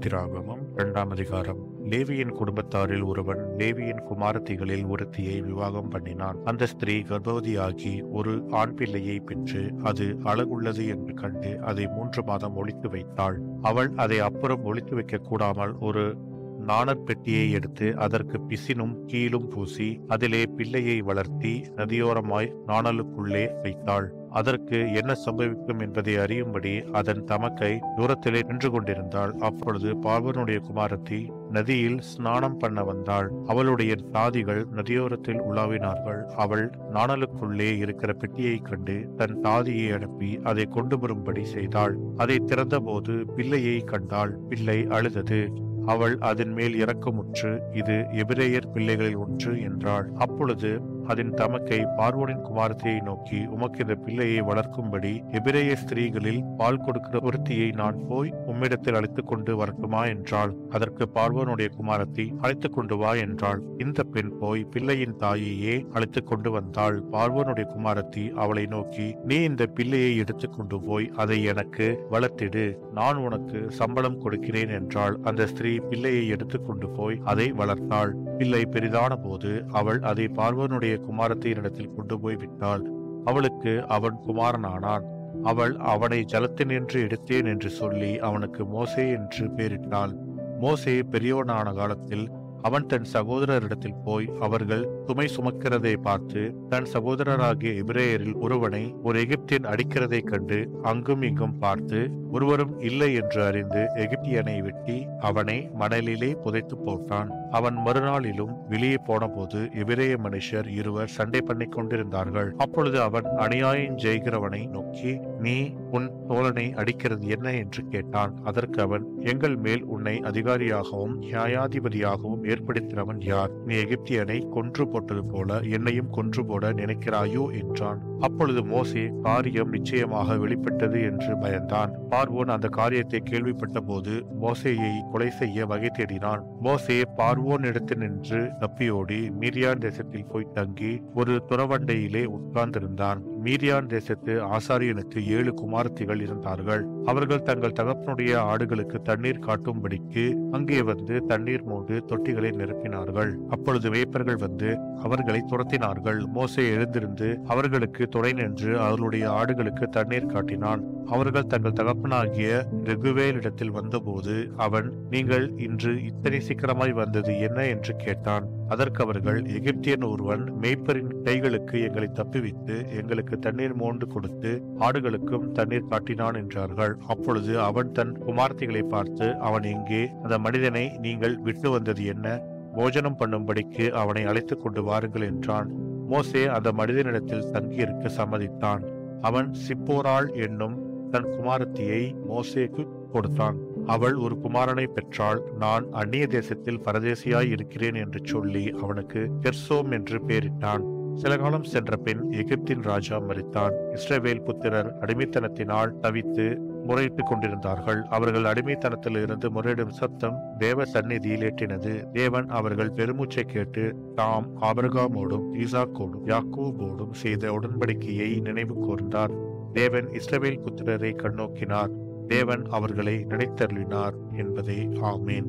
யாத்திராகமம் 2ஆம் அதிகாரம். லேவியின் குடும்பத்தாரில் ஒருவன் லேவியின் குமாரத்திகளில் ஒருத்தியை விவாகம் பண்ணினான். அந்த ஸ்திரீ கர்ப்பவதியாகி ஒரு ஆண் பிள்ளையை பெற்று அது அழகுள்ளது என்று கண்டு அதை 3 மாதம் ஒளித்து வைத்தாள். அவள் அதை அப்புறம் ஒளித்து வைக்க கூடாமல் ஒரு நாணற் பெட்டியை எடுத்து அதற்கு பிசினும் கீழும் பூசி அதிலே பிள்ளையை வளர்த்தி நதியோரமாய் நாணலுக்குள்ளே வைத்தாள். அதற்கு என்ன சம்பவிக்கும் என்பதை அறியும்படி அதன் தமக்கை தூரத்திலே நின்று கொண்டிருந்தாள். அப்பொழுது பார்வோனுடைய குமாரத்தி நதியில் ஸ்நானம் பண்ண வந்தாள். அவளுடைய தாதிகள் நதியோரத்தில் உலாவினார்கள். அவள் நாணலுக்குள்ளே இருக்கிற பெட்டியை கண்டு தன் தாதியை அனுப்பி அதை கொண்டு வரும்படி செய்தாள். அதை திறந்தபோது பிள்ளையை கண்டாள். பிள்ளை அழுதது. அவள் அதன் மேல் இரக்கமுற்று, இது எபிரேயர் பிள்ளைகளில் ஒன்று என்றாள். அப்பொழுது அதன் தமக்கை பார்வோனின் குமாரத்தியை நோக்கி, உமக்கு இந்த பிள்ளையை வளர்க்கும்படி எபிரேய ஸ்திரீகளில் பால் கொடுக்கிற ஒருத்தியை நான் போய் உம்மிடத்தில் அழைத்துக் கொண்டு வரட்டுமா என்றாள். அதற்கு பார்வோனுடைய குமாரத்தி, அழைத்துக் கொண்டு வா என்றாள். இந்த பெண் போய் பிள்ளையின் தாயையே அழைத்துக் கொண்டு வந்தாள். பார்வோனுடைய குமாரத்தி அவளை நோக்கி, நீ இந்த பிள்ளையை எடுத்துக் கொண்டு போய் அதை எனக்கு வளர்த்திடு, நான் உனக்கு சம்பளம் கொடுக்கிறேன் என்றாள். அந்த ஸ்திரீ பிள்ளையை எடுத்துக் கொண்டு போய் அதை வளர்த்தாள். பிள்ளை பெரிதான போது அவள் அதை பார்வோனுடைய குமாரத்தியினிடத்தில் கொண்டு போய் விட்டாள். அவளுக்கு அவன் குமாரனானான். அவள் அவனை ஜலத்தினின்று எடுத்தேன் என்று சொல்லி அவனுக்கு மோசே என்று பெயரிட்டாள். மோசே பெரியவனான காலத்தில் அவன் தன் சகோதரரிடத்தில் போய் அவர்கள் சுமை சுமக்கிறதை பார்த்து தன் சகோதரராகிய எபிரேயரில் ஒருவனை ஒரு எகிப்தியன் அடிக்கிறதை கண்டு அங்கும் இங்கும் பார்த்து ஒருவரும் இல்லை என்று அறிந்து எகிப்தியனை வெட்டி அவனை மணலிலே புதைத்து போட்டான். அவன் மறுநாளிலும் வெளியே போன போது எபிரேய மனுஷர் இருவர் சண்டை பண்ணி கொண்டிருந்தார்கள். அப்பொழுது அவன் அநியாயம் செய்கிறவனை நோக்கி, நீ உன் தோழனை அடிக்கிறது என்ன என்று கேட்டான். அதற்கு அவன், எங்கள் மேல் உன்னை அதிகாரியாகவும் நியாயாதிபதியாகவும் ஏற்படுத்தினவன் யார்? நீ எகிப்தியனை கொன்று போட்டது போல என்னையும் கொன்று போட நினைக்கிறாயோ என்றான். அப்பொழுது மோசே, காரியம் நிச்சயமாக வெளிப்பட்டது என்று பயந்தான். பார்வோன் அந்த காரியத்தை கேள்விப்பட்ட போது மோசேயை கொலை செய்ய வகை தேடினான். மோசே பார்வோன் இடத்தில் நின்று தப்பியோடி மீரியான் தேசத்தில் போய் தங்கி ஒரு துறவண்டையிலே உட்கார்ந்திருந்தான். மீரியான் தேசத்து ஆசாரியனுக்கு 7 குமாரத்திகள் இருந்தார்கள். அவர்கள் தங்கள் தகப்பனுடைய ஆடுகளுக்கு தண்ணீர் காட்டும்படிக்கு அங்கே வந்து தண்ணீர் மூண்டு தொட்டிகளை நிரப்பினார்கள். அப்பொழுது மேய்ப்பர்கள் வந்து அவர்களை துரத்தினார்கள். மோசே எழுந்திருந்து அவர்களுக்கு துணை நின்று அவர்களுடைய ஆடுகளுக்கு தண்ணீர் காட்டினான். அவர்கள் தங்கள் தகப்பனாகிய ரெகுவேலிடத்தில் வந்தபோது அவன், நீங்கள் இன்று இத்தனை சீக்கிரமாய் வந்தது என்ன என்று கேட்டான். அதற்கு அவர்கள், எகிப்தியன் ஒருவன் மேய்ப்பரின் கைகளுக்கு எங்களை தப்புவித்து எங்களுக்கு தண்ணீர் மோண்டு கொடுத்து ஆடுகளுக்கும் தண்ணீர் காட்டினான் என்றார்கள். அப்பொழுது அவன் தன் குமார்த்திகளை பார்த்து, அவன் எங்கே? அந்த மனிதனை நீங்கள் விட்டு வந்தது என்ன? போஜனம் பண்ணும்படிக்கு அவனை அழைத்துக் கொண்டு வாருங்கள் என்றான். மோசே அந்த மனிதனிடத்தில் தங்கியிருக்க சம்மதித்தான். அவன் சிப்போராள் என்னும் தன் குமாரத்தியை மோசேக்கு கொடுத்தான். அவள் ஒரு குமாரனை பெற்றாள். நான் அந்நிய தேசத்தில் பரதேசியாய் இருக்கிறேன் என்று சொல்லி அவனுக்கு கெர்சோம் என்று பெயரிட்டான். சில காலம் சென்ற பின் எகிப்தின் ராஜா மரித்தான். இஸ்ரவேல் புத்திரர் அடிமைத்தனத்தினால் தவித்து முறையிட்டுக் கொண்டிருந்தார்கள். அவர்கள் அடிமைத்தனத்தில் இருந்து முறையிடும் சத்தம் தேவ சந்நிதியில் எட்டினது. தேவன் அவர்கள் பெருமூச்சை கேட்டு தாம் ஆபிரகாமோடும் ஈசாக்கோடும் யாக்கோபோடும் செய்த உடன்படிக்கையை நினைவு கூர்ந்தார். தேவன் இஸ்ரவேல் புத்திரரை கண்ணோக்கினார். தேவன் அவர்களை நினைத்தருளினார் என்பதே. ஆமேன்.